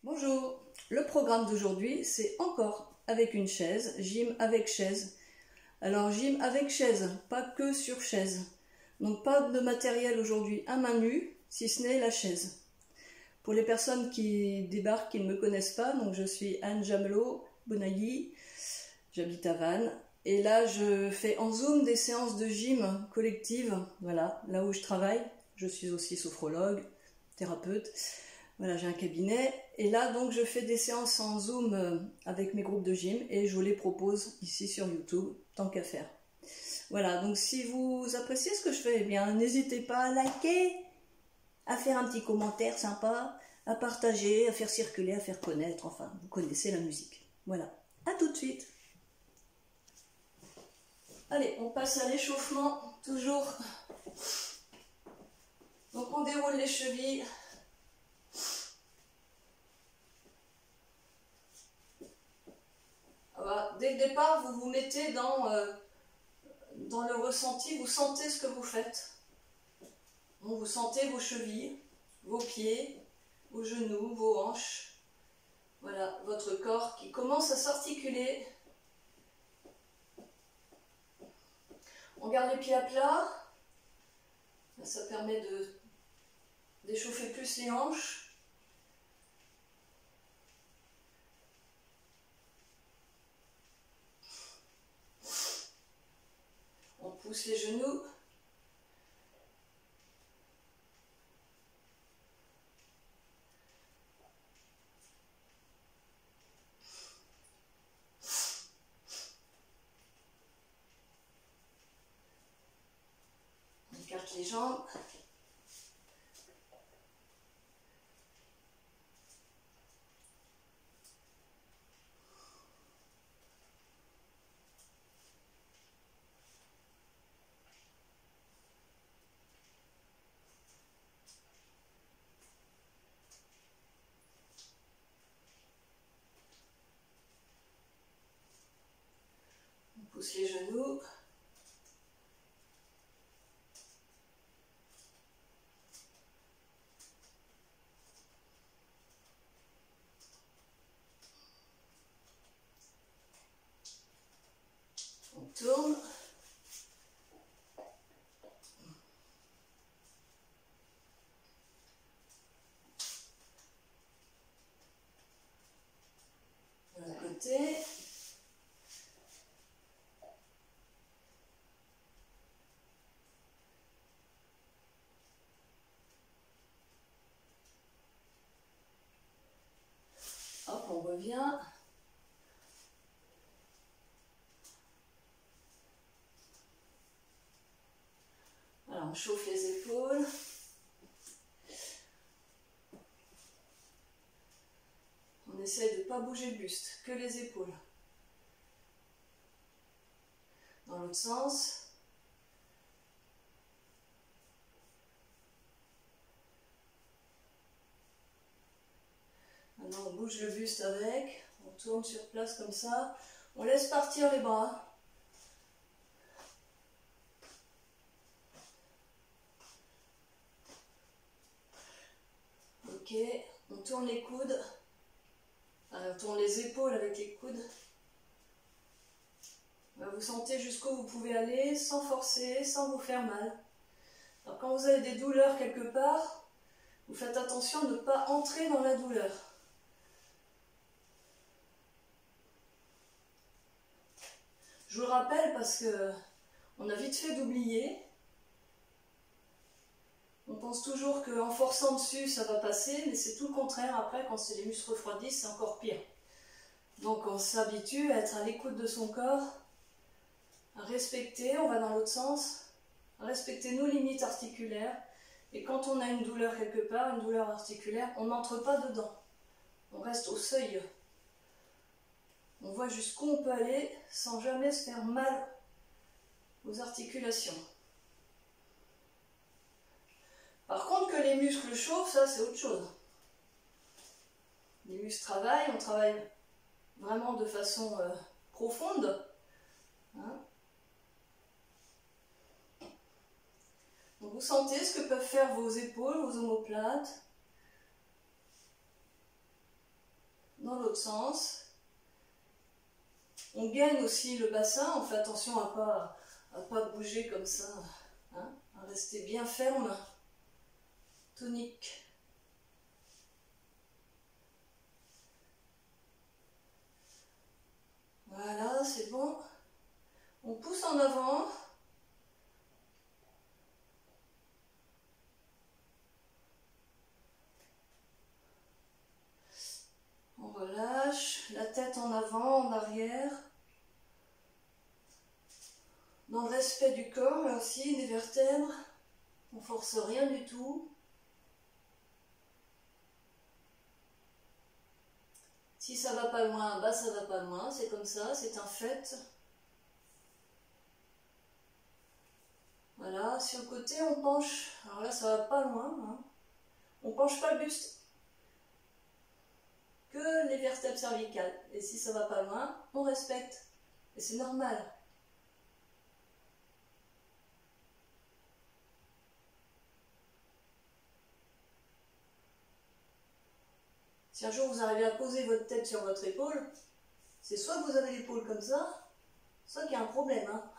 Bonjour, le programme d'aujourd'hui c'est encore avec une chaise, gym avec chaise. Alors gym avec chaise, pas que sur chaise. Donc pas de matériel aujourd'hui à main nue, si ce n'est la chaise. Pour les personnes qui débarquent, qui ne me connaissent pas, donc je suis Anne Jamelot Bonailly, j'habite à Vannes. Et là je fais en Zoom des séances de gym collective, voilà, là où je travaille. Je suis aussi sophrologue, thérapeute. Voilà, j'ai un cabinet et là donc je fais des séances en Zoom avec mes groupes de gym et je vous les propose ici sur YouTube, tant qu'à faire. Voilà, donc si vous appréciez ce que je fais, eh bien n'hésitez pas à liker, à faire un petit commentaire sympa, à partager, à faire circuler, à faire connaître, enfin vous connaissez la musique. Voilà, à tout de suite. Allez, on passe à l'échauffement, toujours. Donc on déroule les chevilles. Dès le départ, vous vous mettez dans le ressenti, vous sentez ce que vous faites. Donc, vous sentez vos chevilles, vos pieds, vos genoux, vos hanches. Voilà, votre corps qui commence à s'articuler. On garde les pieds à plat. Ça permet d'échauffer plus les hanches. On pousse les genoux. On écarte les jambes. On pousse les genoux. On tourne. De l'autre côté. Hop, on revient. Alors, on chauffe les épaules. On essaie de ne pas bouger le buste, que les épaules. Dans l'autre sens. Maintenant, on bouge le buste avec. On tourne sur place comme ça. On laisse partir les bras. Ok, on tourne les coudes. On tourne les épaules avec les coudes. Vous sentez jusqu'où vous pouvez aller sans forcer, sans vous faire mal. Alors, quand vous avez des douleurs quelque part, vous faites attention de ne pas entrer dans la douleur. Je vous le rappelle parce que on a vite fait d'oublier. On pense toujours qu'en forçant dessus, ça va passer, mais c'est tout le contraire. Après, quand les muscles refroidissent, c'est encore pire. Donc on s'habitue à être à l'écoute de son corps, à respecter, on va dans l'autre sens, à respecter nos limites articulaires. Et quand on a une douleur quelque part, une douleur articulaire, on n'entre pas dedans. On reste au seuil. On voit jusqu'où on peut aller sans jamais se faire mal aux articulations. Par contre, que les muscles chauffent, ça c'est autre chose. Les muscles travaillent, on travaille vraiment de façon profonde. Hein. Donc vous sentez ce que peuvent faire vos épaules, vos omoplates. dans l'autre sens. On gaine aussi le bassin, on fait attention à pas bouger comme ça, hein, à rester bien ferme, tonique. Voilà, c'est bon. On pousse en avant. On relâche, la tête en avant, en arrière. Dans le respect du corps, là aussi, des vertèbres. On force rien du tout. Si ça va pas loin, bah ça va pas loin, c'est comme ça, c'est un fait. Voilà, sur le côté on penche, alors là ça va pas loin, hein. On penche pas le buste, que les vertèbres cervicales. Et si ça va pas loin, on respecte, et c'est normal. Si un jour vous arrivez à poser votre tête sur votre épaule, c'est soit que vous avez l'épaule comme ça, soit qu'il y a un problème, hein.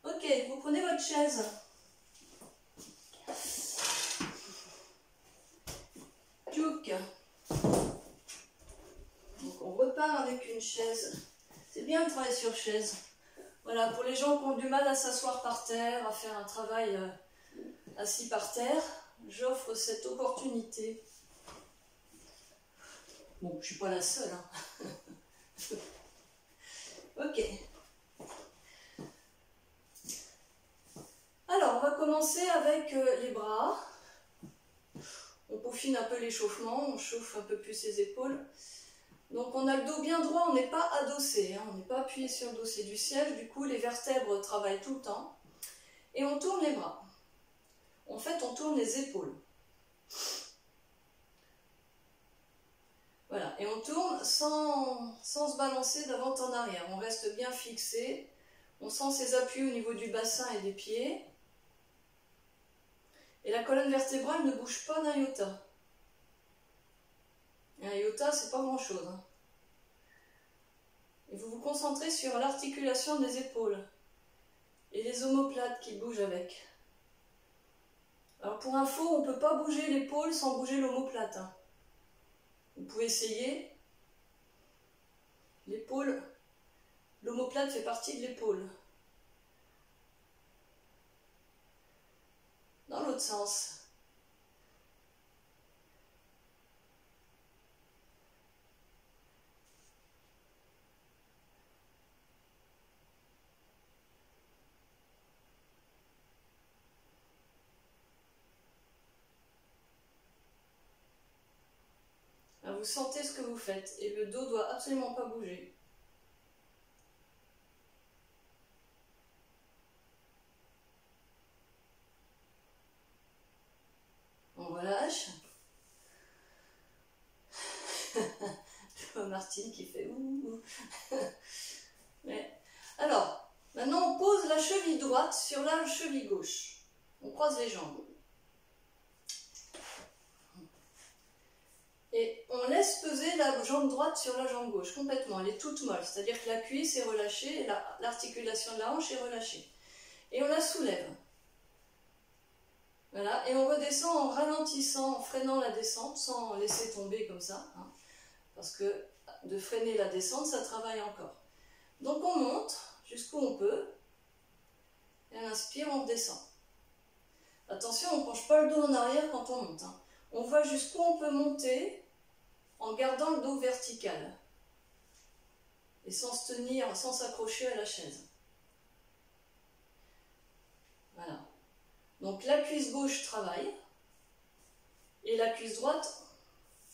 Ok, vous prenez votre chaise. Tchouk. Donc on repart avec une chaise. C'est bien de travailler sur chaise. Voilà, pour les gens qui ont du mal à s'asseoir par terre, à faire un travail assis par terre, j'offre cette opportunité. Bon, je ne suis pas la seule, hein. Ok. Alors, on va commencer avec les bras. On peaufine un peu l'échauffement, on chauffe un peu plus les épaules. Donc on a le dos bien droit, on n'est pas adossé, hein, on n'est pas appuyé sur le dossier du siège, du coup les vertèbres travaillent tout le temps. Et on tourne les bras. En fait, on tourne les épaules. Voilà, et on tourne sans se balancer d'avant en arrière. On reste bien fixé, on sent ses appuis au niveau du bassin et des pieds. Et la colonne vertébrale ne bouge pas d'un iota. Un iota, c'est pas grand chose, hein. Et vous vous concentrez sur l'articulation des épaules et les omoplates qui bougent avec. Alors pour info, on ne peut pas bouger l'épaule sans bouger l'omoplate, hein. Vous pouvez essayer. L'épaule, l'omoplate fait partie de l'épaule. Dans l'autre sens. Alors vous sentez ce que vous faites et le dos doit absolument pas bouger. On relâche. Je vois Martine qui fait ouh. Alors, maintenant on pose la cheville droite sur la cheville gauche. On croise les jambes. Et on laisse peser la jambe droite sur la jambe gauche, complètement. Elle est toute molle, c'est-à-dire que la cuisse est relâchée, et l'articulation de la hanche est relâchée. Et on la soulève. Voilà, et on redescend en ralentissant, en freinant la descente, sans laisser tomber comme ça, hein, parce que de freiner la descente, ça travaille encore. Donc on monte jusqu'où on peut, et à l'inspire, on redescend. Attention, on ne penche pas le dos en arrière quand on monte, hein. On voit jusqu'où on peut monter en gardant le dos vertical et sans se tenir, sans s'accrocher à la chaise. Voilà. Donc la cuisse gauche travaille et la cuisse droite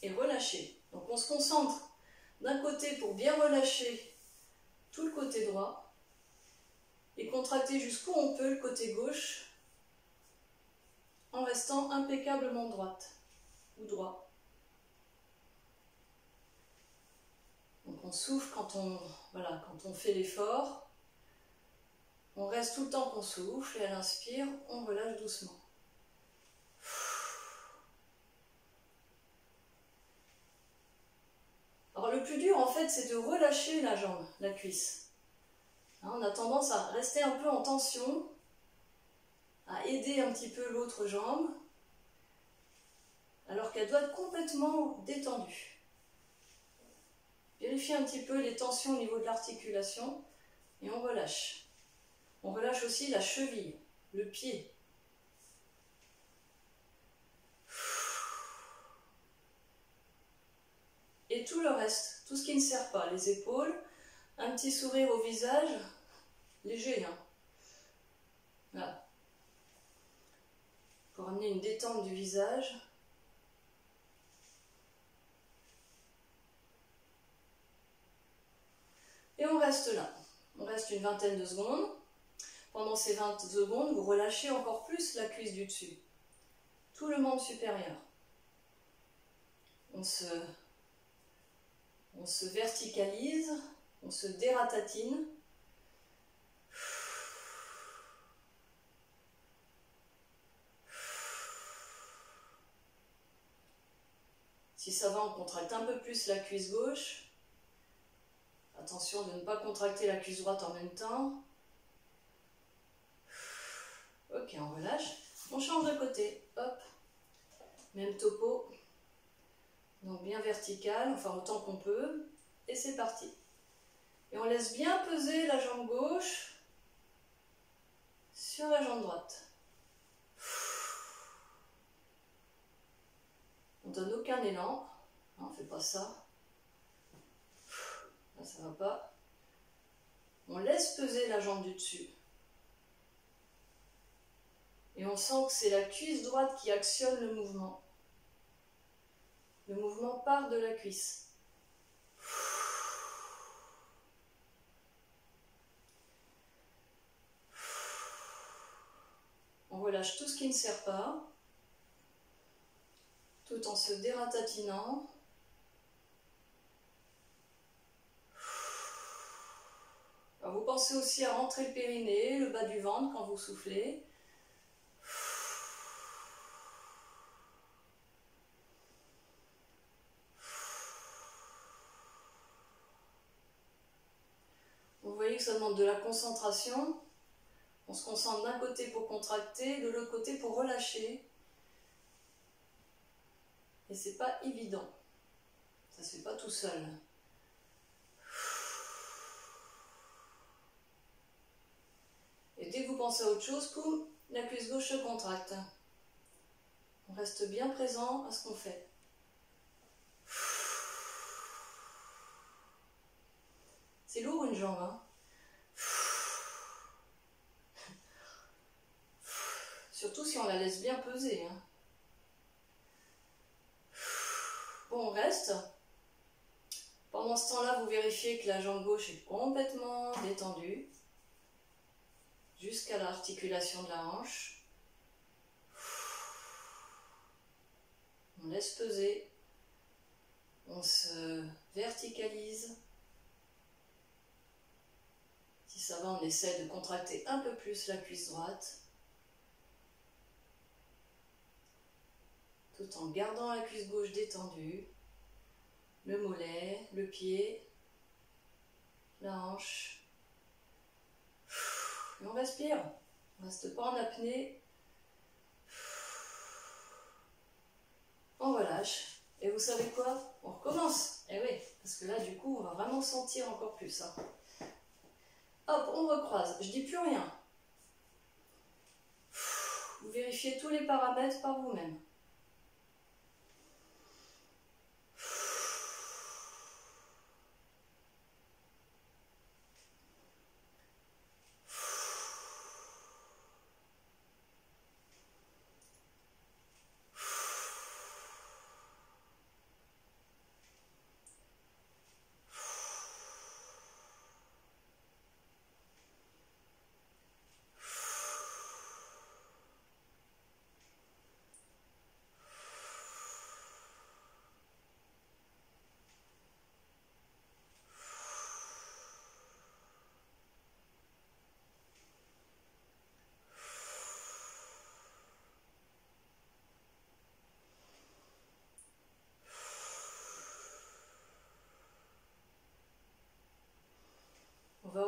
est relâchée. Donc on se concentre d'un côté pour bien relâcher tout le côté droit et contracter jusqu'où on peut le côté gauche en restant impeccablement droite ou droit. Donc on souffle quand on fait l'effort. On reste tout le temps qu'on souffle et à l'inspire, on relâche doucement. le plus dur, en fait, c'est de relâcher la jambe, la cuisse. Hein, on a tendance à rester un peu en tension, à aider un petit peu l'autre jambe, alors qu'elle doit être complètement détendue. Vérifiez un petit peu les tensions au niveau de l'articulation et on relâche. On relâche aussi la cheville, le pied. Et tout le reste, tout ce qui ne sert pas, les épaules, un petit sourire au visage, léger, hein. Voilà. Pour amener une détente du visage. Et on reste là. On reste une vingtaine de secondes. Pendant ces 20 secondes, vous relâchez encore plus la cuisse du dessus. Tout le membre supérieur. On se verticalise, on se dératatine. Si ça va, on contracte un peu plus la cuisse gauche. Attention de ne pas contracter la cuisse droite en même temps. Ok, on relâche. On change de côté. Hop. Même topo. Donc bien vertical, enfin autant qu'on peut. Et c'est parti. Et on laisse bien peser la jambe gauche sur la jambe droite. On ne donne aucun élan. On ne fait pas ça. Là, ça ne va pas. On laisse peser la jambe du dessus. Et on sent que c'est la cuisse droite qui actionne le mouvement. Le mouvement part de la cuisse. On relâche tout ce qui ne sert pas, tout en se dératatinant. Alors vous pensez aussi à rentrer le périnée, le bas du ventre quand vous soufflez. Vous voyez que ça demande de la concentration. On se concentre d'un côté pour contracter, de l'autre côté pour relâcher. Et c'est pas évident. Ça se fait pas tout seul. Et dès que vous pensez à autre chose, poum, la cuisse gauche se contracte. On reste bien présent à ce qu'on fait. C'est lourd une jambe, hein. Surtout si on la laisse bien peser, hein. Bon, on reste. Pendant ce temps-là, vous vérifiez que la jambe gauche est complètement détendue. Jusqu'à l'articulation de la hanche. On laisse peser. On se verticalise. Si ça va, on essaie de contracter un peu plus la cuisse droite. Tout en gardant la cuisse gauche détendue. Le mollet, le pied, la hanche. Et on respire. On ne reste pas en apnée. On relâche. Et vous savez quoi? On recommence. Eh oui, parce que là, du coup, on va vraiment sentir encore plus, hein. Hop, on recroise. Je dis plus rien. Vous vérifiez tous les paramètres par vous-même.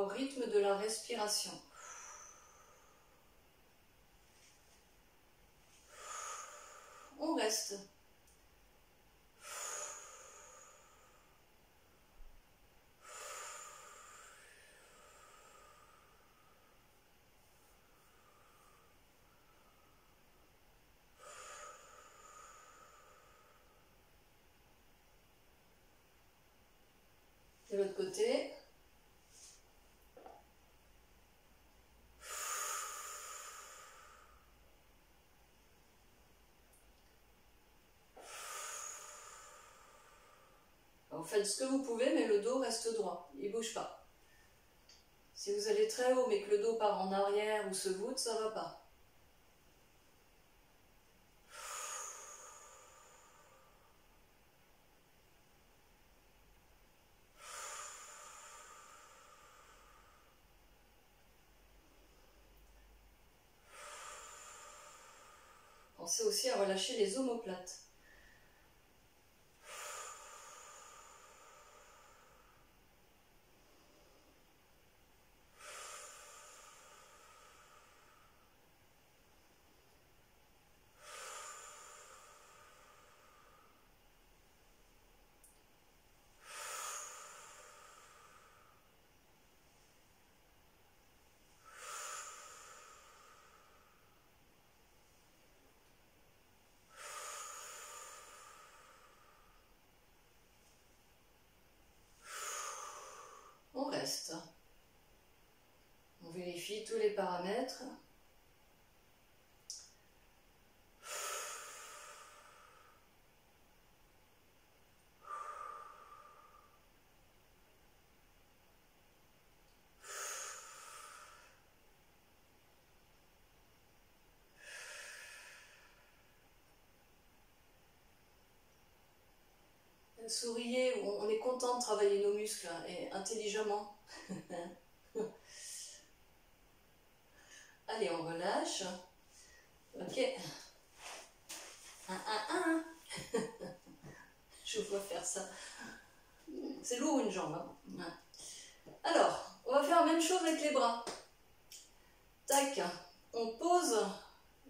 au rythme de la respiration. On reste. De l'autre côté. Vous faites ce que vous pouvez, mais le dos reste droit, il ne bouge pas. Si vous allez très haut, mais que le dos part en arrière ou se voûte, ça ne va pas. Pensez aussi à relâcher les omoplates. On reste. On vérifie tous les paramètres. Souriez, on est content de travailler nos muscles et intelligemment. Allez, on relâche. Ok. Je vous vois faire ça. C'est lourd une jambe. Hein. Alors, on va faire la même chose avec les bras. Tac. On pose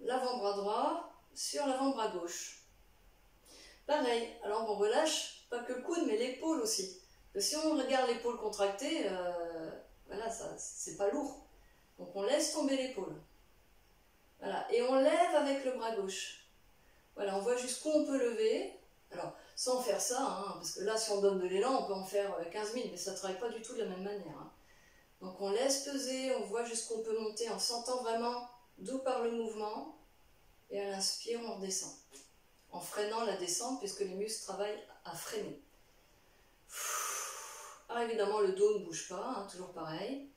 l'avant-bras droit sur l'avant-bras gauche. Pareil. Alors on relâche pas que le coude, mais l'épaule aussi. Parce que si on regarde l'épaule contractée, voilà, ça, c'est pas lourd. Donc on laisse tomber l'épaule. Voilà, et on lève avec le bras gauche. Voilà, on voit jusqu'où on peut lever. Alors, sans faire ça, hein, parce que là, si on donne de l'élan, on peut en faire 15 000, mais ça ne travaille pas du tout de la même manière. Hein. Donc on laisse peser, on voit jusqu'où on peut monter en sentant vraiment d'où part le mouvement. Et à l'inspire, on redescend. En freinant la descente, puisque les muscles travaillent à freiner. Alors évidemment, le dos ne bouge pas, hein, toujours pareil.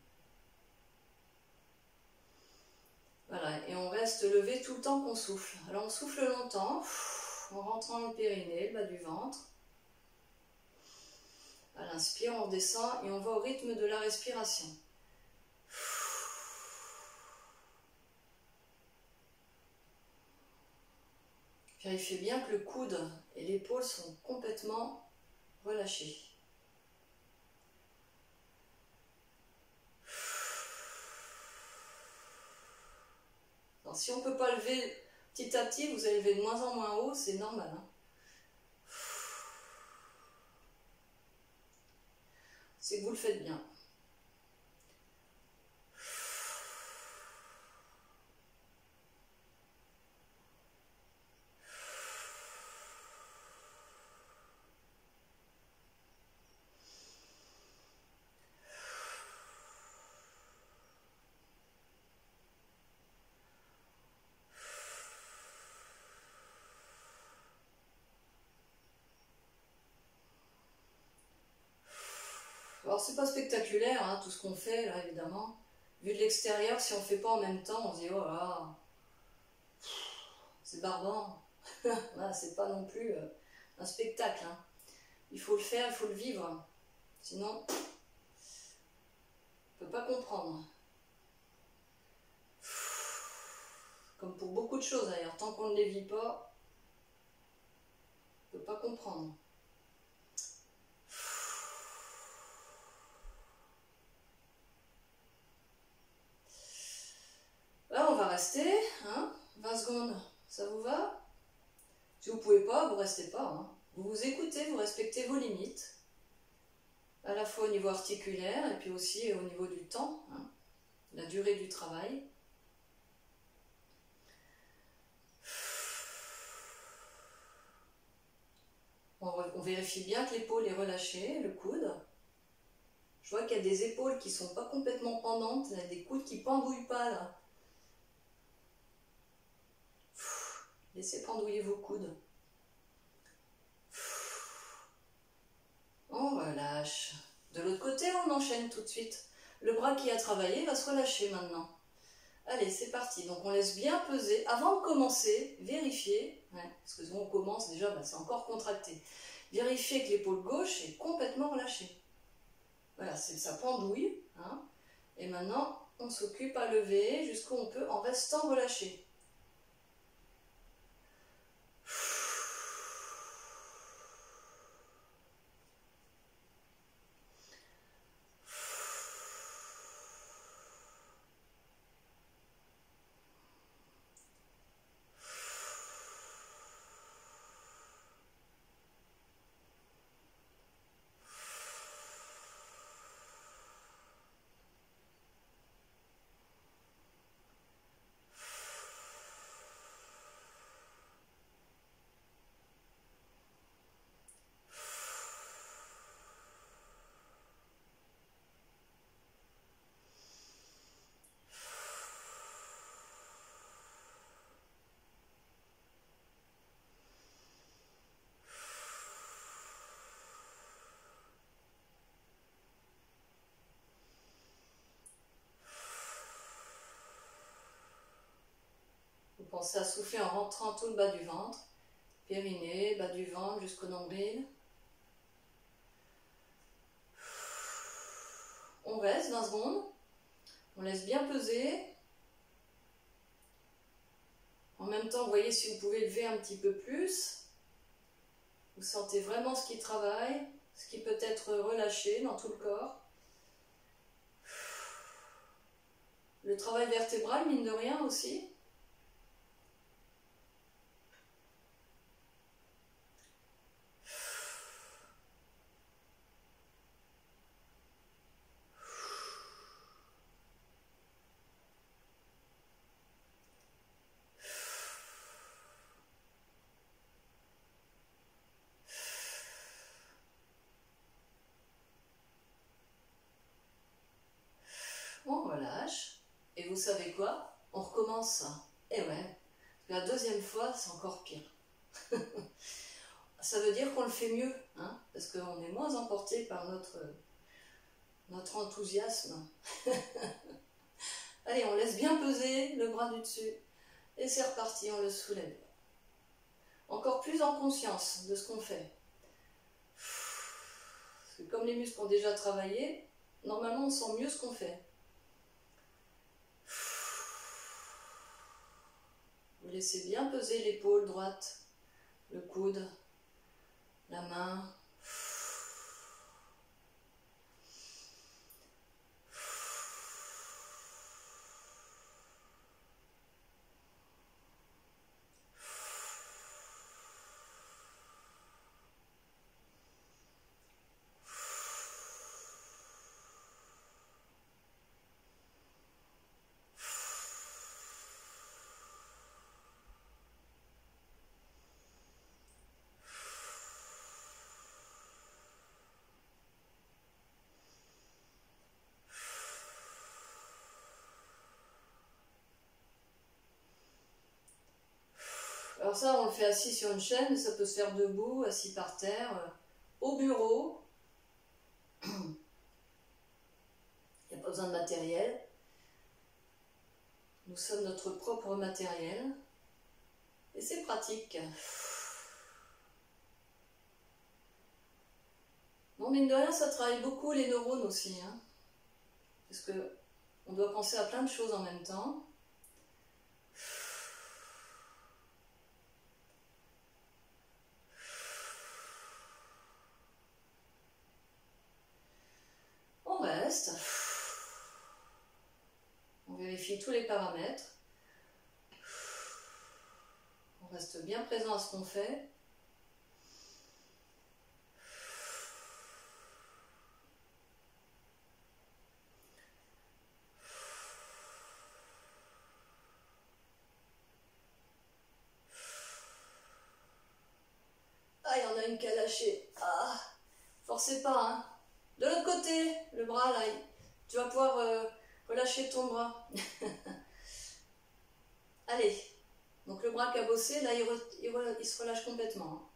Voilà, et on reste levé tout le temps qu'on souffle. Alors on souffle longtemps, en rentrant dans le périnée, le bas du ventre. À l'inspire, on redescend et on va au rythme de la respiration. Vérifiez bien que le coude et l'épaule sont complètement relâchés. Alors, si on ne peut pas lever petit à petit, vous allez lever de moins en moins haut, c'est normal. Hein. C'est que vous le faites bien. Alors c'est pas spectaculaire, hein, tout ce qu'on fait là évidemment. Vu de l'extérieur, si on ne fait pas en même temps, on se dit oh là, c'est barbant. Voilà, c'est pas non plus un spectacle. Hein. Il faut le faire, il faut le vivre. Sinon, on ne peut pas comprendre. Comme pour beaucoup de choses d'ailleurs, tant qu'on ne les vit pas, on ne peut pas comprendre. rester, hein, 20 secondes, ça vous va? Si vous ne pouvez pas, vous ne restez pas. Hein. Vous vous écoutez, vous respectez vos limites, à la fois au niveau articulaire et puis aussi au niveau du temps, hein, la durée du travail. On vérifie bien que l'épaule est relâchée, le coude. Je vois qu'il y a des épaules qui ne sont pas complètement pendantes, il y a des coudes qui ne pendouillent pas là. Laissez pendouiller vos coudes. On relâche. De l'autre côté, on enchaîne tout de suite. Le bras qui a travaillé va se relâcher maintenant. Allez, c'est parti. Donc on laisse bien peser. Avant de commencer, vérifiez, parce que on commence déjà, c'est encore contracté. Vérifiez que l'épaule gauche est complètement relâchée. Voilà, ça pendouille. Hein. Et maintenant, on s'occupe à lever jusqu'où on peut en restant relâché. Pensez à souffler en rentrant tout le bas du ventre, périnée, bas du ventre jusqu'au nombril. On reste 20 secondes, on laisse bien peser. En même temps, voyez si vous pouvez lever un petit peu plus. Vous sentez vraiment ce qui travaille, ce qui peut être relâché dans tout le corps. Le travail vertébral, mine de rien aussi. On relâche. Et vous savez quoi? On recommence. Et ouais, la deuxième fois, c'est encore pire. Ça veut dire qu'on le fait mieux, hein, parce qu'on est moins emporté par notre enthousiasme. Allez, on laisse bien peser le bras du dessus. Et c'est reparti, on le soulève. Encore plus en conscience de ce qu'on fait. Parce que comme les muscles ont déjà travaillé, normalement on sent mieux ce qu'on fait. Vous laissez bien peser l'épaule droite, le coude, la main. Alors ça, on le fait assis sur une chaîne, mais ça peut se faire debout, assis par terre, au bureau. Il n'y a pas besoin de matériel. Nous sommes notre propre matériel. Et c'est pratique. Bon, mine de rien, ça travaille beaucoup les neurones aussi. Hein, parce qu'on doit penser à plein de choses en même temps. On reste. On vérifie tous les paramètres. On reste bien présent à ce qu'on fait. Ah, il y en a une qui a lâché. Ah, forcez pas, hein. De l'autre côté, le bras là, tu vas pouvoir relâcher ton bras. Allez. Donc le bras qui a bossé, là, il se relâche complètement.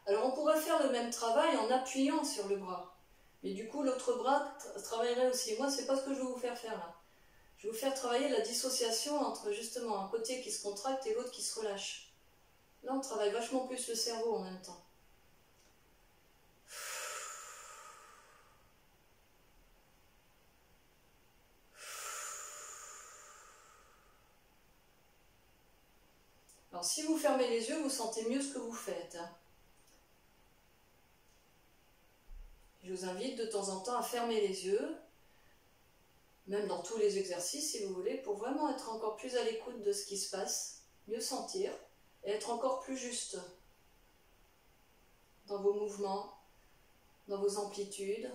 Alors on pourrait faire le même travail en appuyant sur le bras. Mais du coup l'autre bras travaillerait aussi. Moi c'est pas ce que je vais vous faire faire là. Je vais vous faire travailler la dissociation entre justement un côté qui se contracte et l'autre qui se relâche. Là on travaille vachement plus le cerveau en même temps. Alors si vous fermez les yeux, vous sentez mieux ce que vous faites. Je vous invite de temps en temps à fermer les yeux, même dans tous les exercices si vous voulez, pour vraiment être encore plus à l'écoute de ce qui se passe, mieux sentir et être encore plus juste dans vos mouvements, dans vos amplitudes.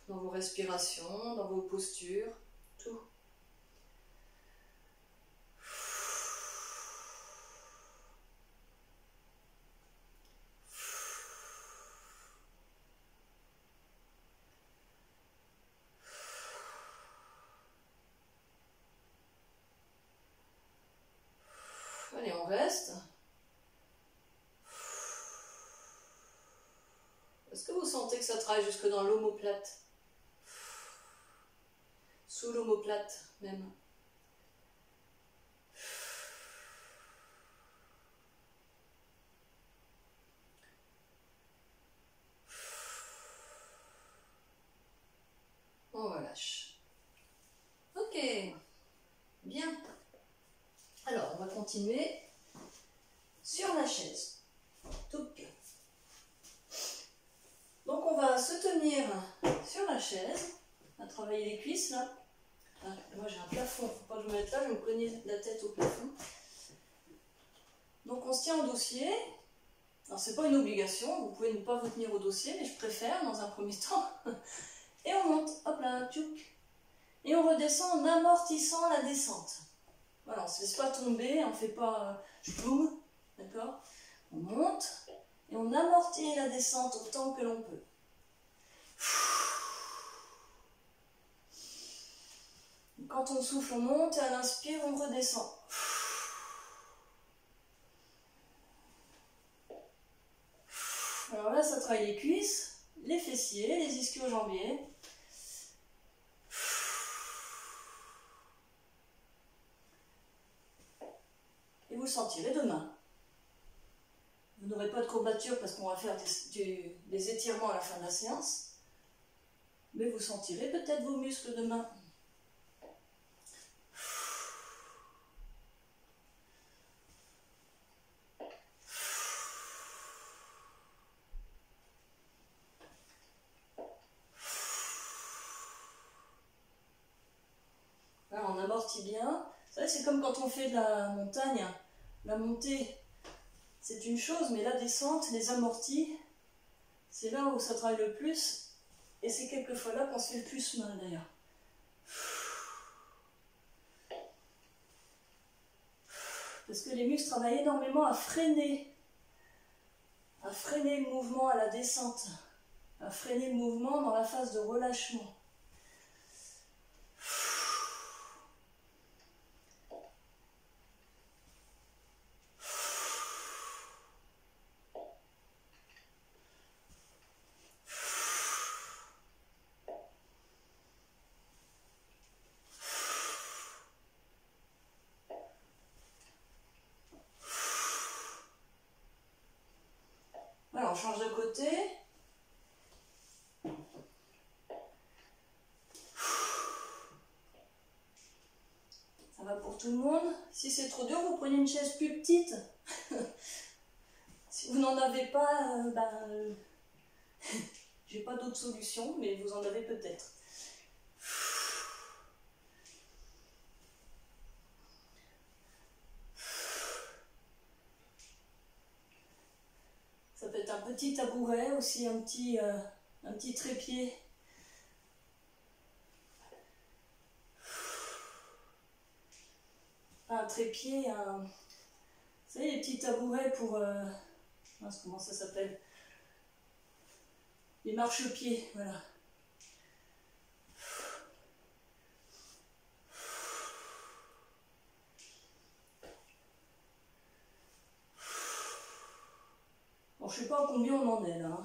Dans vos respirations, dans vos postures, tout. Allez, on reste. Est-ce que vous sentez que ça travaille jusque dans l'omoplate? Sous l'omoplate même. On relâche. Ok, bien. Alors, on va continuer sur la chaise. Donc, on va se tenir sur la chaise. On va travailler les cuisses là. Moi j'ai un plafond, faut pas que je me mette là, je vais me cogner la tête au plafond. Donc on se tient au dossier. Alors c'est pas une obligation, vous pouvez ne pas vous tenir au dossier, mais je préfère dans un premier temps. Et on monte, hop là, tchouk. Et on redescend en amortissant la descente. Voilà, on ne se laisse pas tomber, on ne fait pas boum, d'accord? On monte et on amortit la descente autant que l'on peut. Quand on souffle, on monte et à l'inspire, on redescend. Alors là, ça travaille les cuisses, les fessiers, les ischio-jambiers. Et vous le sentirez demain. Vous n'aurez pas de courbature parce qu'on va faire des étirements à la fin de la séance. Mais vous sentirez peut-être vos muscles demain. Là, on amortit bien. Vous savez, c'est comme quand on fait de la montagne. La montée, c'est une chose, mais la descente, les amortis, c'est là où ça travaille le plus. Et c'est quelquefois là qu'on se fait le plus mal d'ailleurs. Parce que les muscles travaillent énormément à freiner le mouvement à la descente, à freiner le mouvement dans la phase de relâchement. on change de côté. Ça va pour tout le monde. Si c'est trop dur, vous prenez une chaise plus petite. Si vous n'en avez pas, j'ai pas d'autre solution, mais vous en avez peut-être. Ça peut être un petit tabouret, aussi un petit trépied. Un trépied, vous savez, les petits tabourets pour... comment ça s'appelle? Les marchepieds, voilà. Bon, je ne sais pas à combien on en est là.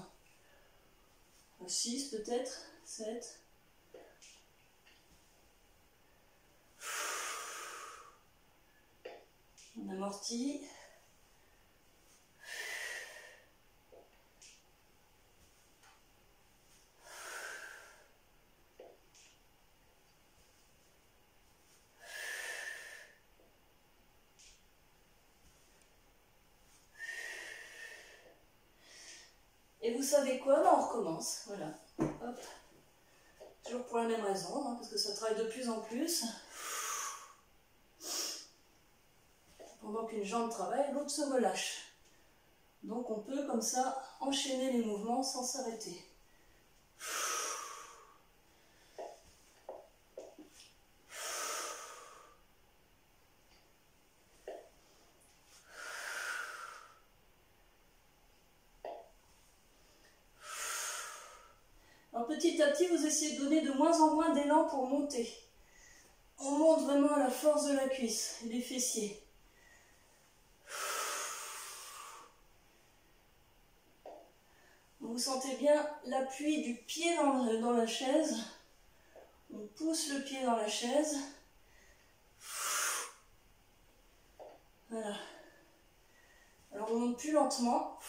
6 peut-être, 7. On amortit. Et vous savez quoi? Ben, on recommence. Voilà. Hop. Toujours pour la même raison, hein, parce que ça travaille de plus en plus. Pendant qu'une jambe travaille, l'autre se relâche. Donc on peut comme ça enchaîner les mouvements sans s'arrêter. Alors petit à petit, vous essayez de donner de moins en moins d'élan pour monter. On monte vraiment à la force de la cuisse et des fessiers. Vous sentez bien l'appui du pied dans la chaise. On pousse le pied dans la chaise. Voilà. Alors on monte plus lentement.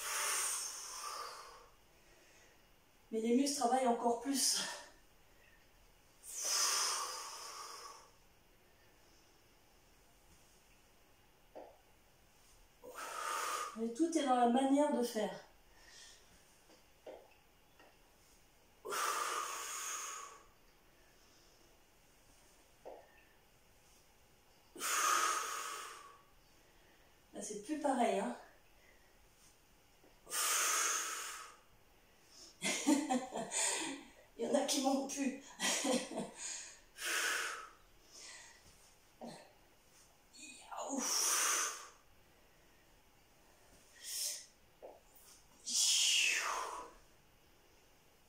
Mais les muscles travaillent encore plus. Mais tout est dans la manière de faire. Là, c'est plus pareil, hein. Il y en a qui montent plus.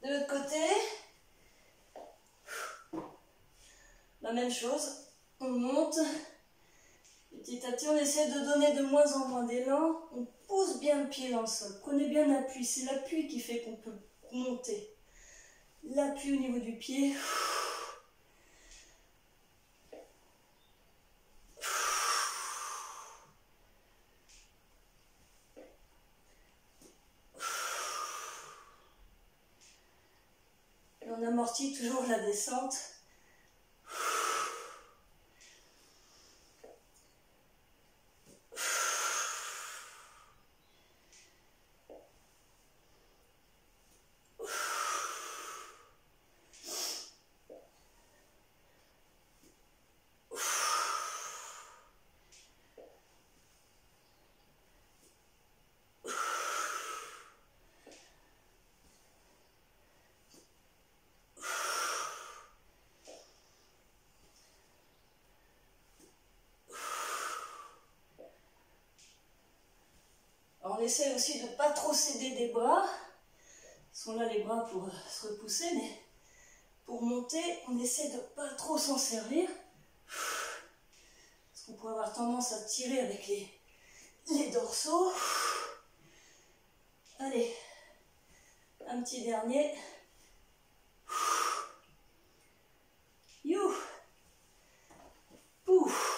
De l'autre côté, la même chose, on monte, et petit à petit on essaie de donner de moins en moins d'élan, on pousse bien le pied dans le sol, prenez bien l'appui, c'est l'appui qui fait qu'on peut monter, l'appui au niveau du pied. Et on amortit toujours la descente. On essaie aussi de ne pas trop céder des bras. Ils sont là les bras pour se repousser, mais pour monter, on essaie de ne pas trop s'en servir. Parce qu'on pourrait avoir tendance à tirer avec les dorsaux. Allez, un petit dernier. You. Pouf.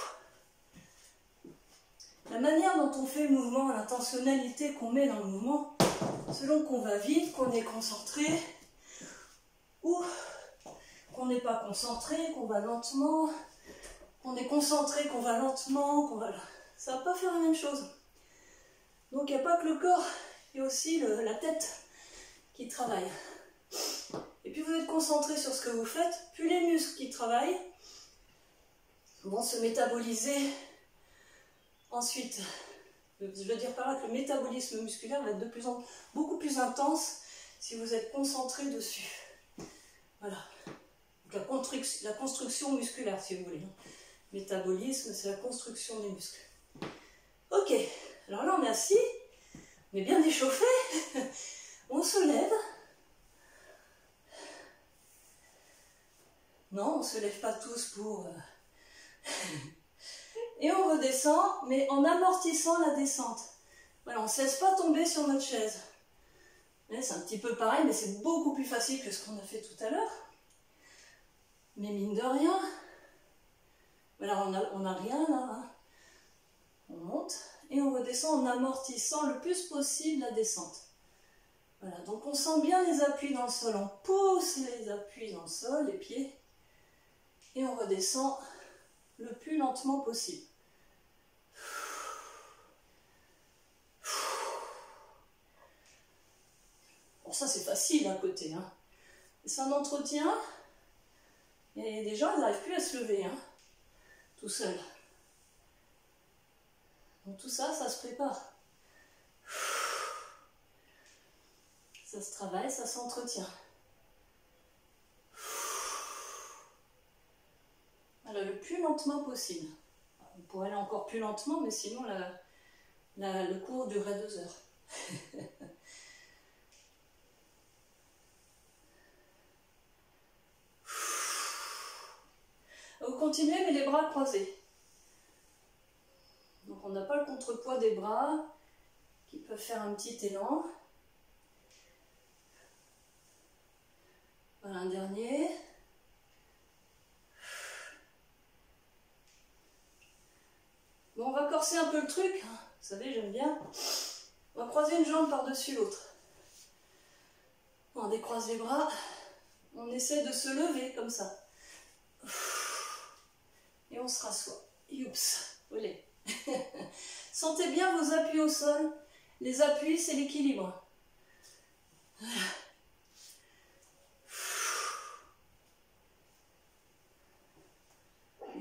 La manière dont on fait le mouvement, l'intentionnalité qu'on met dans le mouvement, selon qu'on va vite, qu'on est concentré, ou qu'on n'est pas concentré, qu'on va lentement, qu'on est concentré, qu'on va lentement, qu'on va... Ça ne va pas faire la même chose. Donc il n'y a pas que le corps, il y a aussi la tête qui travaille. Et puis vous êtes concentré sur ce que vous faites, puis les muscles qui travaillent vont se métaboliser. Ensuite, je veux dire par là que le métabolisme musculaire va être de beaucoup plus intense si vous êtes concentré dessus. Voilà. Donc la construction musculaire, si vous voulez. Métabolisme, c'est la construction des muscles. Ok, alors là on est assis, on est bien échauffé, on se lève. Non, on ne se lève pas tous pour... Et on redescend, mais en amortissant la descente. Voilà, on ne se laisse pas tomber sur notre chaise. C'est un petit peu pareil, mais c'est beaucoup plus facile que ce qu'on a fait tout à l'heure. Mais mine de rien, voilà, on a rien là. Hein. On monte et on redescend en amortissant le plus possible la descente. Voilà, donc on sent bien les appuis dans le sol. On pousse les appuis dans le sol, les pieds. Et on redescend le plus lentement possible. Bon, ça c'est facile à côté. Hein. C'est un entretien. Et des gens, ils n'arrivent plus à se lever, hein, tout seul. Donc tout ça, ça se prépare. Ça se travaille, ça s'entretient. Alors le plus lentement possible. On pourrait aller encore plus lentement, mais sinon le cours durerait 2 heures. Vous continuez, mais les bras croisés. Donc on n'a pas le contrepoids des bras qui peuvent faire un petit élan. Voilà un dernier. Bon, on va corser un peu le truc. Vous savez, j'aime bien. On va croiser une jambe par-dessus l'autre. On décroise les bras. On essaie de se lever comme ça. Et on se rassoit. Youps, olé. Sentez bien vos appuis au sol. Les appuis, c'est l'équilibre.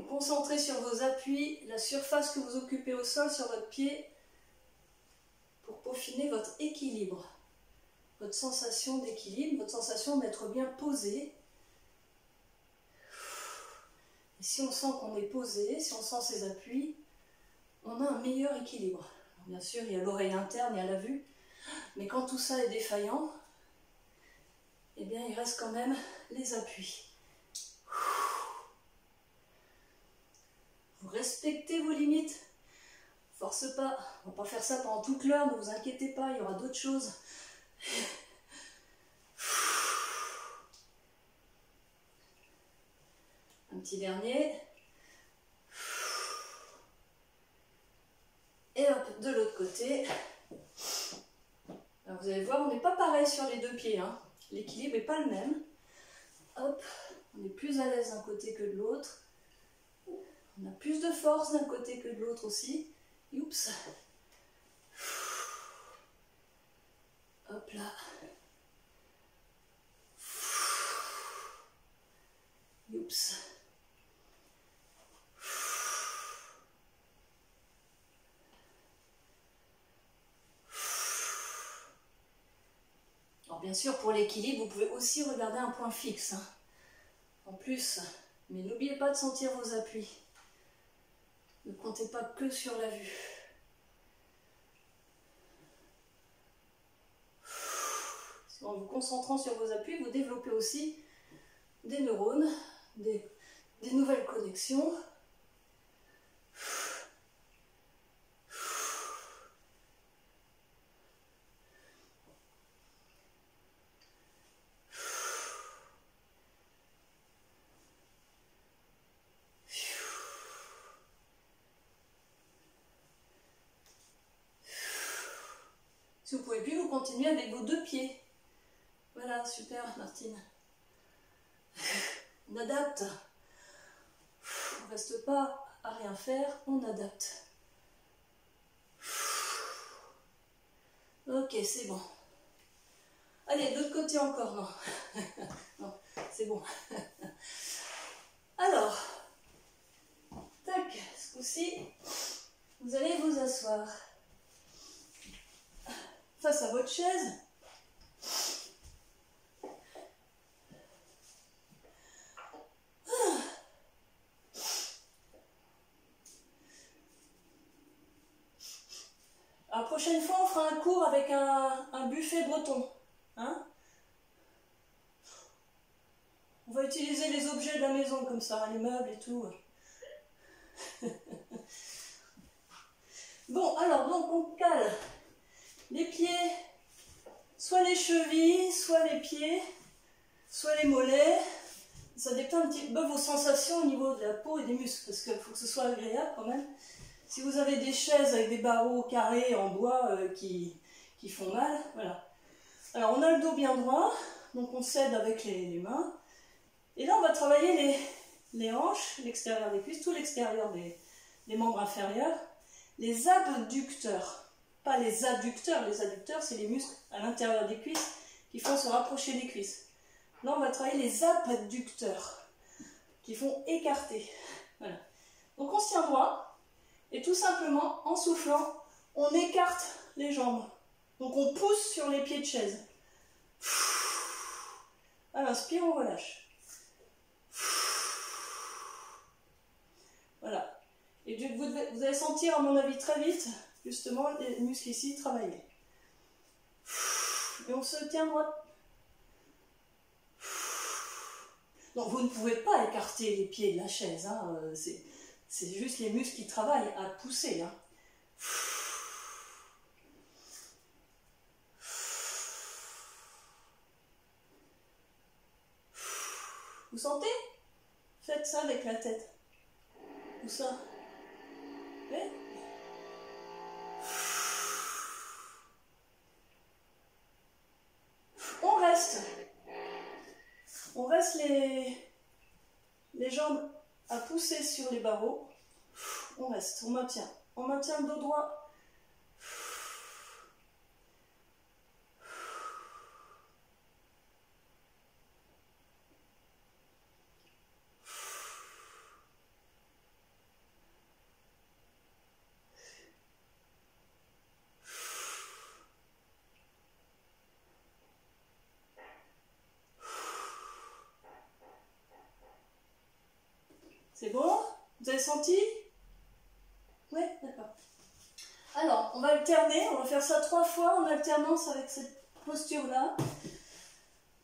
Concentrez sur vos appuis, la surface que vous occupez au sol sur votre pied pour peaufiner votre équilibre, votre sensation d'équilibre, votre sensation d'être bien posé. Et si on sent qu'on est posé, si on sent ses appuis, on a un meilleur équilibre. Alors bien sûr, il y a l'oreille interne, il y a la vue, mais quand tout ça est défaillant, eh bien il reste quand même les appuis. Vous respectez vos limites. Force pas. On va pas faire ça pendant toute l'heure, ne vous inquiétez pas, il y aura d'autres choses. Un petit dernier. Et hop, de l'autre côté. Alors vous allez voir, on n'est pas pareil sur les deux pieds. Hein. L'équilibre n'est pas le même. Hop, on est plus à l'aise d'un côté que de l'autre. On a plus de force d'un côté que de l'autre aussi. Oups. Hop là. Oups. Alors bien sûr, pour l'équilibre, vous pouvez aussi regarder un point fixe. Hein. En plus, mais n'oubliez pas de sentir vos appuis. Ne comptez pas que sur la vue. En vous concentrant sur vos appuis, vous développez aussi des neurones, des nouvelles connexions. Si vous ne pouvez plus, vous continuez avec vos 2 pieds. Voilà, super Martine. On adapte. On ne reste pas à rien faire, on adapte. Ok, c'est bon. Allez, de l'autre côté encore, non. Non, c'est bon. Alors, tac, ce coup-ci, vous allez vous asseoir face à votre chaise. La prochaine fois, on fera un cours avec un buffet breton. Hein? On va utiliser les objets de la maison comme ça, les meubles et tout. Bon, alors, donc on cale les pieds, soit les chevilles, soit les pieds, soit les mollets. Ça dépend un petit peu de vos sensations au niveau de la peau et des muscles, parce qu'il faut que ce soit agréable quand même. Si vous avez des chaises avec des barreaux carrés en bois qui font mal, voilà. Alors on a le dos bien droit, donc on s'aide avec les mains. Et là on va travailler les hanches, l'extérieur des cuisses, tout l'extérieur des membres inférieurs. Les abducteurs, pas les adducteurs. Les adducteurs, c'est les muscles à l'intérieur des cuisses qui font se rapprocher des cuisses. Là, on va travailler les abducteurs qui font écarter. Voilà. Donc, on se tient droit et tout simplement, en soufflant, on écarte les jambes. Donc, on pousse sur les pieds de chaise. À l'inspire, on relâche. Voilà. Et vous allez sentir, à mon avis, très vite, justement, les muscles ici travailler. Et on se tient droit. Donc vous ne pouvez pas écarter les pieds de la chaise, hein. C'est juste les muscles qui travaillent à pousser. Hein. Vous sentez? Faites ça avec la tête. Ou ça. Ouais. On reste. On reste les jambes à pousser sur les barreaux. On reste, on maintient. On maintient le dos droit. C'est bon? Vous avez senti? Oui, d'accord. Alors, on va alterner, on va faire ça 3 fois en alternance avec cette posture-là.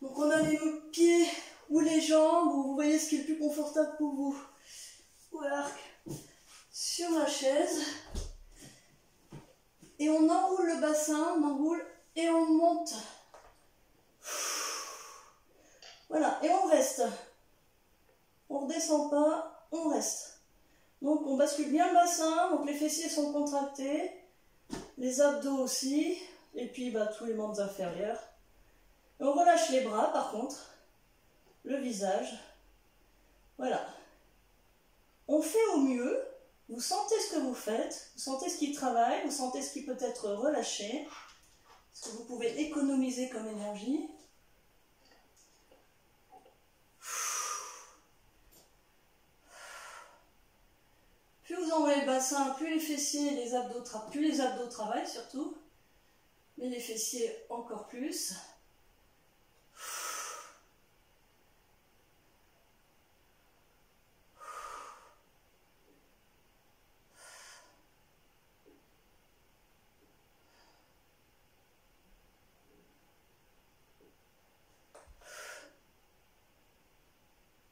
Donc on a les pieds ou les jambes, ou vous voyez ce qui est le plus confortable pour vous, ou l'arc, sur la chaise. Et on enroule le bassin, on enroule et on monte. Voilà, et on reste. On ne redescend pas. On reste. Donc on bascule bien le bassin, donc les fessiers sont contractés, les abdos aussi, et puis tous les membres inférieurs. Et on relâche les bras par contre, le visage. Voilà. On fait au mieux, vous sentez ce que vous faites, vous sentez ce qui travaille, vous sentez ce qui peut être relâché, ce que vous pouvez économiser comme énergie. Plus vous envoyez le bassin, plus les fessiers, plus les abdos travaillent surtout, mais les fessiers encore plus.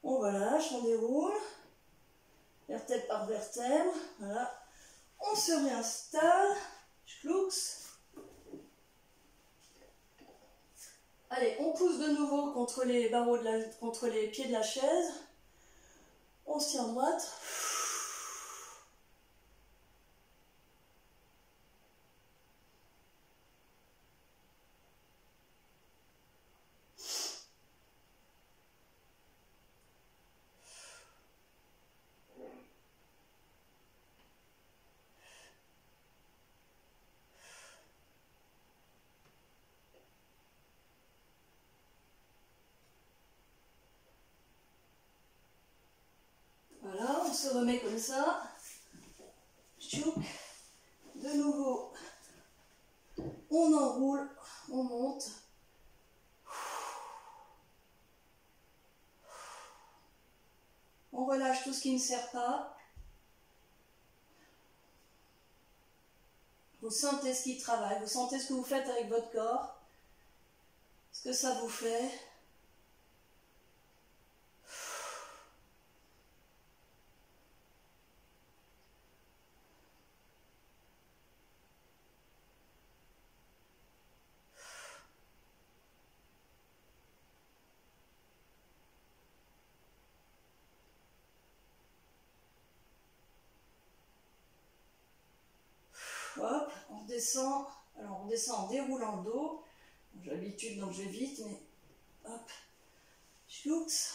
On relâche, on déroule. Vertèbre par vertèbre, voilà. On se réinstalle, schlouks. Allez, on pousse de nouveau contre les barreaux contre les pieds de la chaise. On se tient droite. on se remet comme ça. Tchouk. De nouveau, on enroule, on monte. On relâche tout ce qui ne sert pas. Vous sentez ce qui travaille, vous sentez ce que vous faites avec votre corps, ce que ça vous fait. Hop, on redescend. Alors on descend en déroulant le dos. J'ai l'habitude donc je vais vite, mais hop, chouks.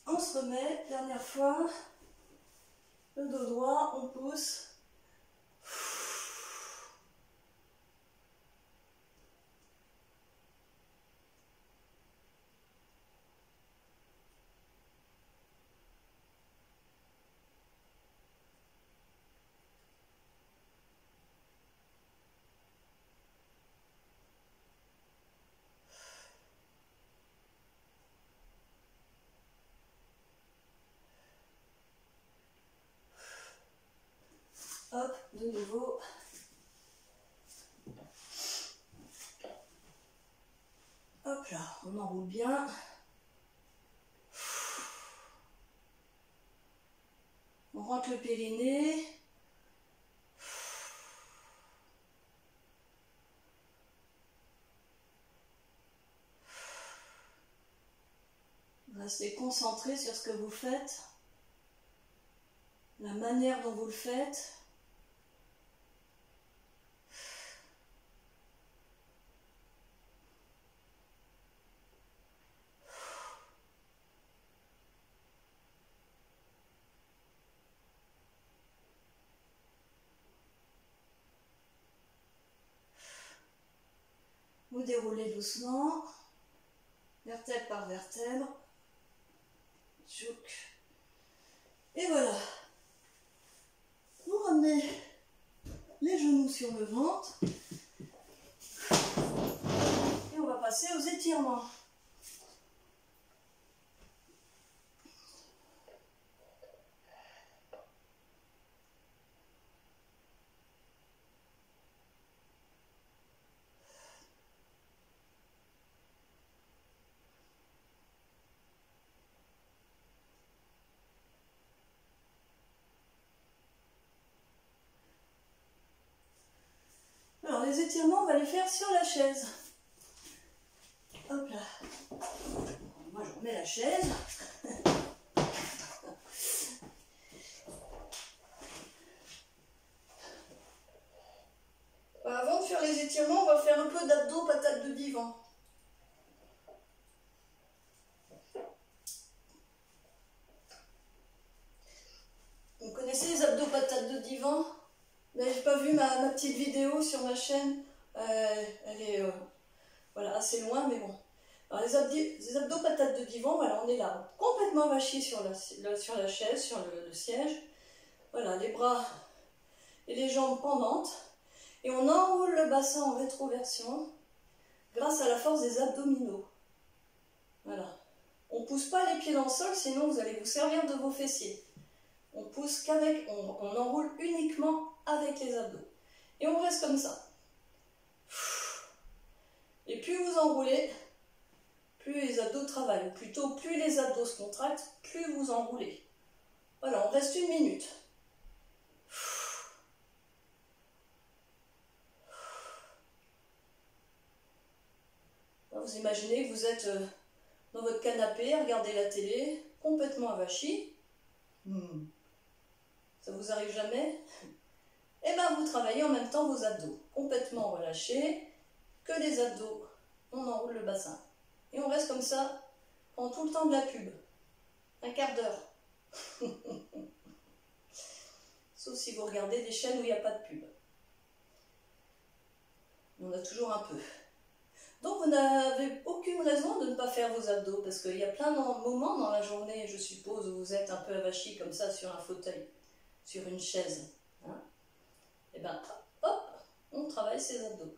On se remet, dernière fois. Le dos droit, on pousse. Hop, de nouveau. Hop là, on enroule bien. On rentre le périnée. Restez concentré sur ce que vous faites, la manière dont vous le faites. Vous déroulez doucement, vertèbre par vertèbre. Tchouk. Et voilà. Vous ramenez les genoux sur le ventre. Et on va passer aux étirements. Alors les étirements, on va les faire sur la chaise. Hop là. Moi je remets la chaise. Avant de faire les étirements, on va faire un peu d'abdos, patates de divan. Vous connaissez les abdos, patates de divan? Vous n'avez pas vu ma petite vidéo sur ma chaîne? Elle est voilà, assez loin, mais bon. Alors les abdos, patates de divan, voilà, on est là, complètement vachis sur la chaise, sur le siège. Voilà, les bras et les jambes pendantes. Et on enroule le bassin en rétroversion grâce à la force des abdominaux. Voilà. On ne pousse pas les pieds dans le sol, sinon vous allez vous servir de vos fessiers. On pousse qu'avec, on enroule uniquement avec les abdos. Et on reste comme ça. Et plus vous enroulez, plus les abdos travaillent. Ou plutôt, plus les abdos se contractent, plus vous enroulez. Voilà, on reste 1 minute. Vous imaginez que vous êtes dans votre canapé, à regarder la télé, complètement avachi. Ça vous arrive jamais? Et bien vous travaillez en même temps vos abdos, complètement relâchés, que les abdos, on enroule le bassin. Et on reste comme ça pendant tout le temps de la pub, 1/4 d'heure. Sauf si vous regardez des chaînes où il n'y a pas de pub. On a toujours un peu. Donc vous n'avez aucune raison de ne pas faire vos abdos, parce qu'il y a plein de moments dans la journée, je suppose, où vous êtes un peu avachi comme ça sur un fauteuil, sur une chaise. Hein? Et bien, hop, on travaille ses abdos.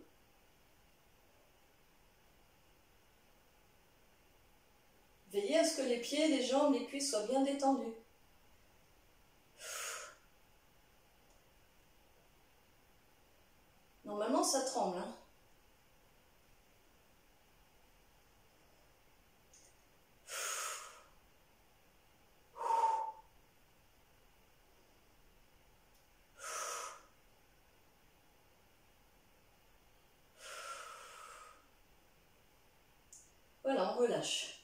Veillez à ce que les pieds, les jambes, les cuisses soient bien détendus. Normalement, ça tremble. Hein. Voilà, on relâche.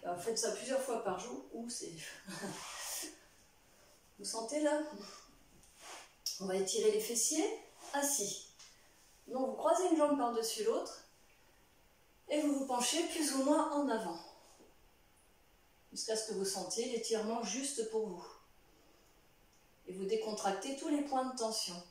Alors, faites ça plusieurs fois par jour. Ouh, c'est... Vous sentez là? On va étirer les fessiers, assis. Donc vous croisez une jambe par-dessus l'autre et vous vous penchez plus ou moins en avant. Jusqu'à ce que vous sentiez l'étirement juste pour vous. Et vous décontractez tous les points de tension.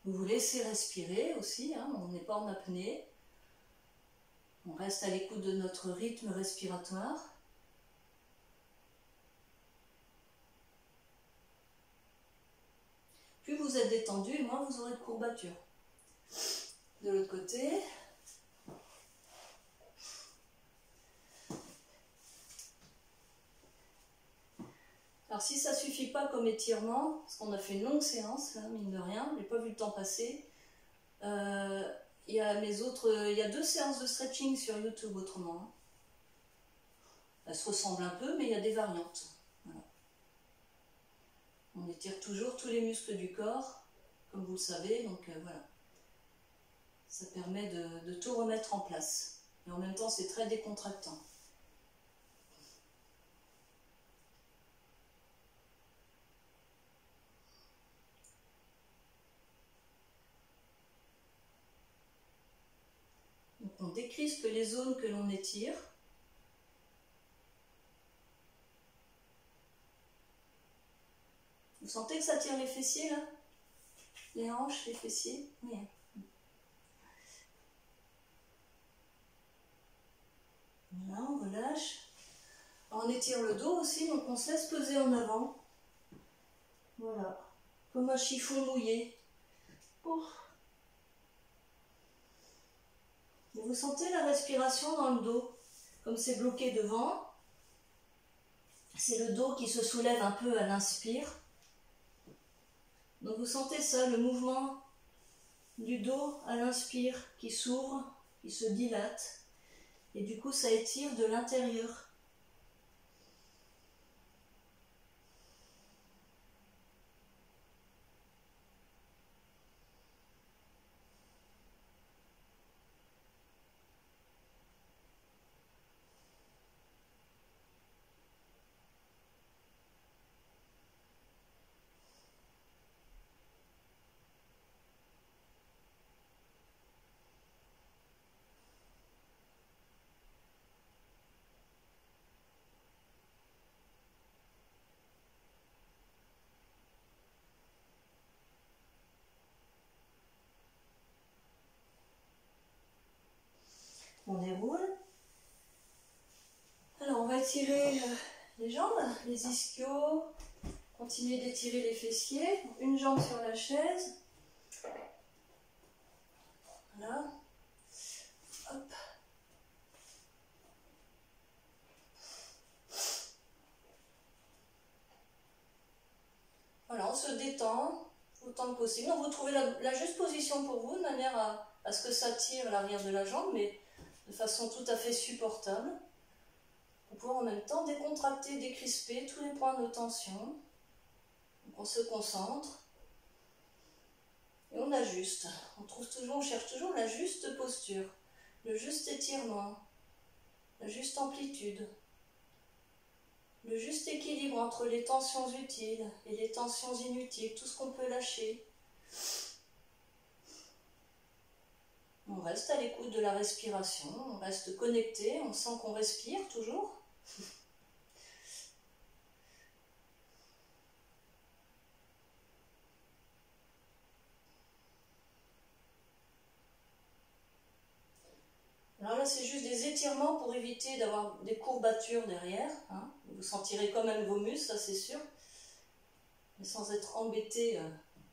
Vous vous laissez respirer aussi, hein, on n'est pas en apnée. On reste à l'écoute de notre rythme respiratoire. Plus vous êtes détendu, moins vous aurez de courbatures. De l'autre côté. Alors si ça ne suffit pas comme étirement, parce qu'on a fait une longue séance, là, mine de rien, je n'ai pas vu le temps passer, il y a 2 séances de stretching sur YouTube autrement. Hein. Elles se ressemblent un peu, mais il y a des variantes. Voilà. On étire toujours tous les muscles du corps, comme vous le savez, donc voilà. Ça permet de tout remettre en place. Et en même temps, c'est très décontractant. Donc on décrispe les zones que l'on étire. Vous sentez que ça tire les fessiers là? Les hanches, les fessiers? Oui. Voilà, on relâche. On étire le dos aussi, donc on se laisse peser en avant. Voilà, comme un chiffon mouillé. Ouf. Et vous sentez la respiration dans le dos, comme c'est bloqué devant. C'est le dos qui se soulève un peu à l'inspire. Donc vous sentez ça, le mouvement du dos à l'inspire qui s'ouvre, qui se dilate. Et du coup, ça étire de l'intérieur. On déroule. Alors on va étirer les jambes, les ischios, continuer d'étirer les fessiers. Une jambe sur la chaise. Voilà. Hop. Voilà, on se détend autant que possible. Donc vous trouvez la juste position pour vous, de manière à ce que ça tire l'arrière de la jambe, mais de façon tout à fait supportable. pour pouvoir en même temps décontracter, décrisper tous les points de tension. Donc on se concentre et on ajuste. On cherche toujours la juste posture, le juste étirement, la juste amplitude, le juste équilibre entre les tensions utiles et les tensions inutiles, tout ce qu'on peut lâcher. On reste à l'écoute de la respiration, on reste connecté, on sent qu'on respire toujours. Alors là, c'est juste des étirements pour éviter d'avoir des courbatures derrière. Hein. Vous sentirez quand même vos muscles, ça c'est sûr, mais sans être embêté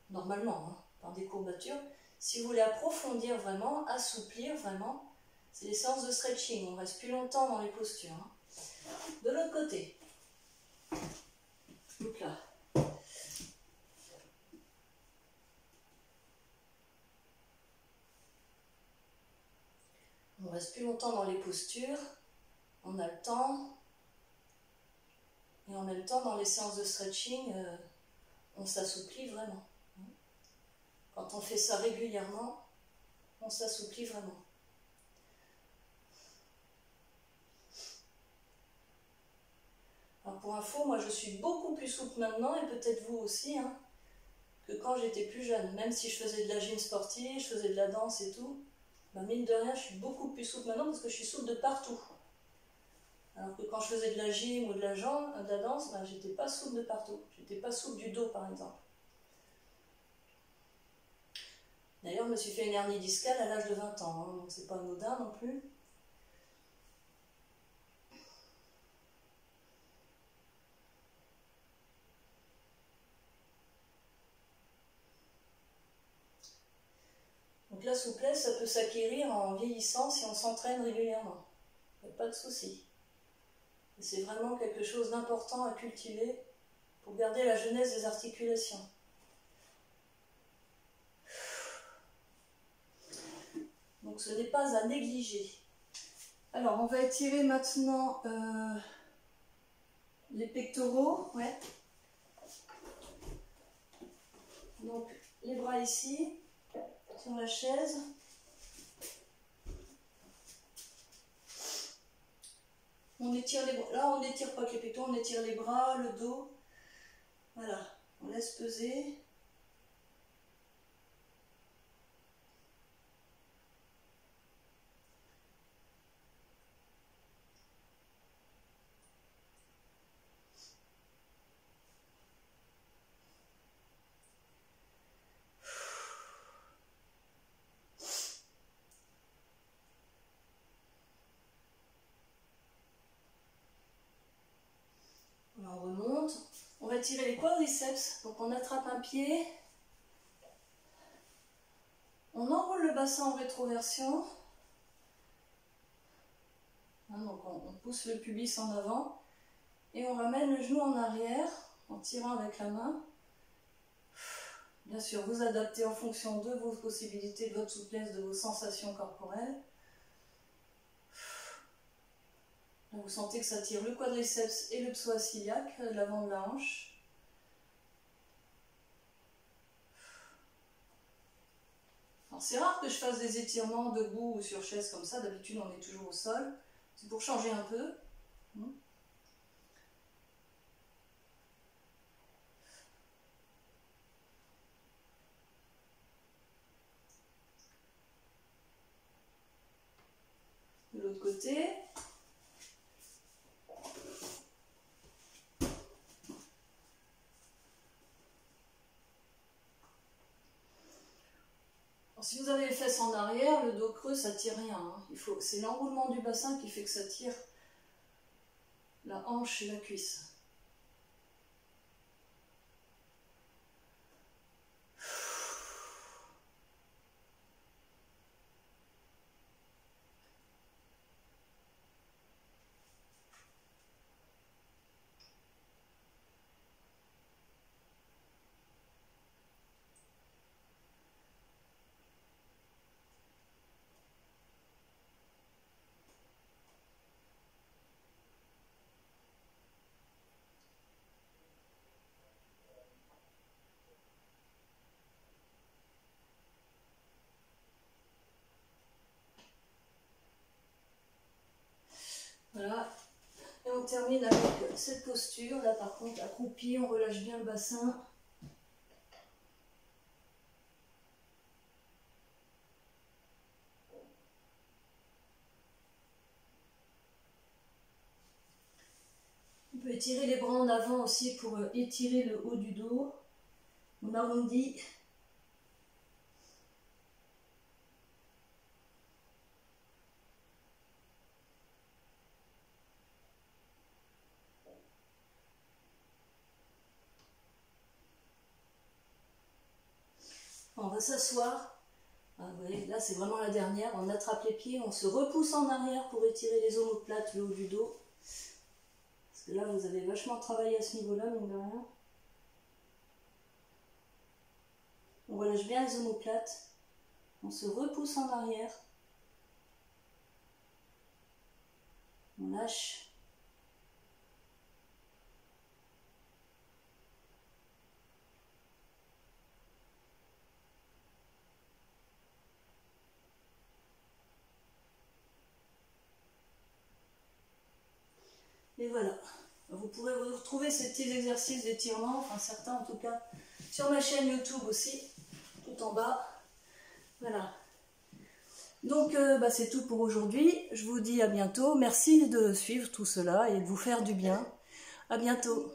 normalement hein, par des courbatures. Si vous voulez approfondir vraiment, assouplir vraiment, c'est les séances de stretching. On reste plus longtemps dans les postures. Hein. De l'autre côté. Donc là. On reste plus longtemps dans les postures. On a le temps. Et en même temps, dans les séances de stretching, on s'assouplit vraiment. Quand on fait ça régulièrement, on s'assouplit vraiment. Alors pour info, moi je suis beaucoup plus souple maintenant, et peut-être vous aussi, hein, que quand j'étais plus jeune. Même si je faisais de la gym sportive, je faisais de la danse et tout, bah mine de rien, je suis beaucoup plus souple maintenant parce que je suis souple de partout. Alors que quand je faisais de la gym ou de la danse, bah, j'étais pas souple de partout. J'étais pas souple du dos par exemple. D'ailleurs, je me suis fait une hernie discale à l'âge de 20 ans, hein, donc c'est pas anodin non plus. Donc la souplesse, ça peut s'acquérir en vieillissant si on s'entraîne régulièrement. Il n'y a pas de souci. C'est vraiment quelque chose d'important à cultiver pour garder la jeunesse des articulations. Donc ce n'est pas à négliger. Alors on va étirer maintenant les pectoraux. Ouais. Donc les bras ici, sur la chaise. On étire les bras. Là on n'étire pas que les pectoraux, on étire les bras, le dos. Voilà, on laisse peser. On remonte. On va tirer les quadriceps. Donc on attrape un pied. On enroule le bassin en rétroversion. Donc on pousse le pubis en avant. Et on ramène le genou en arrière en tirant avec la main. Bien sûr, vous adaptez en fonction de vos possibilités, de votre souplesse, de vos sensations corporelles. Là, vous sentez que ça tire le quadriceps et le psoas iliaque, l'avant de la hanche. C'est rare que je fasse des étirements debout ou sur chaise comme ça, d'habitude on est toujours au sol. C'est pour changer un peu. De l'autre côté. Alors, si vous avez les fesses en arrière, le dos creux, ça tire rien. Hein. C'est l'enroulement du bassin qui fait que ça tire la hanche et la cuisse. on termine avec cette posture. Là par contre, accroupi, on relâche bien le bassin. On peut étirer les bras en avant aussi pour étirer le haut du dos. On arrondit. On va s'asseoir. Ah, vous voyez, là c'est vraiment la dernière. On attrape les pieds, on se repousse en arrière pour étirer les omoplates, le haut du dos. Parce que là vous avez vachement travaillé à ce niveau-là, mine de rien. On relâche bien les omoplates. On se repousse en arrière. On lâche. Et voilà, vous pourrez retrouver ces petits exercices d'étirement, enfin certains en tout cas, sur ma chaîne YouTube aussi, tout en bas. Voilà. Donc c'est tout pour aujourd'hui. Je vous dis à bientôt. Merci de suivre tout cela et de vous faire du bien. À bientôt.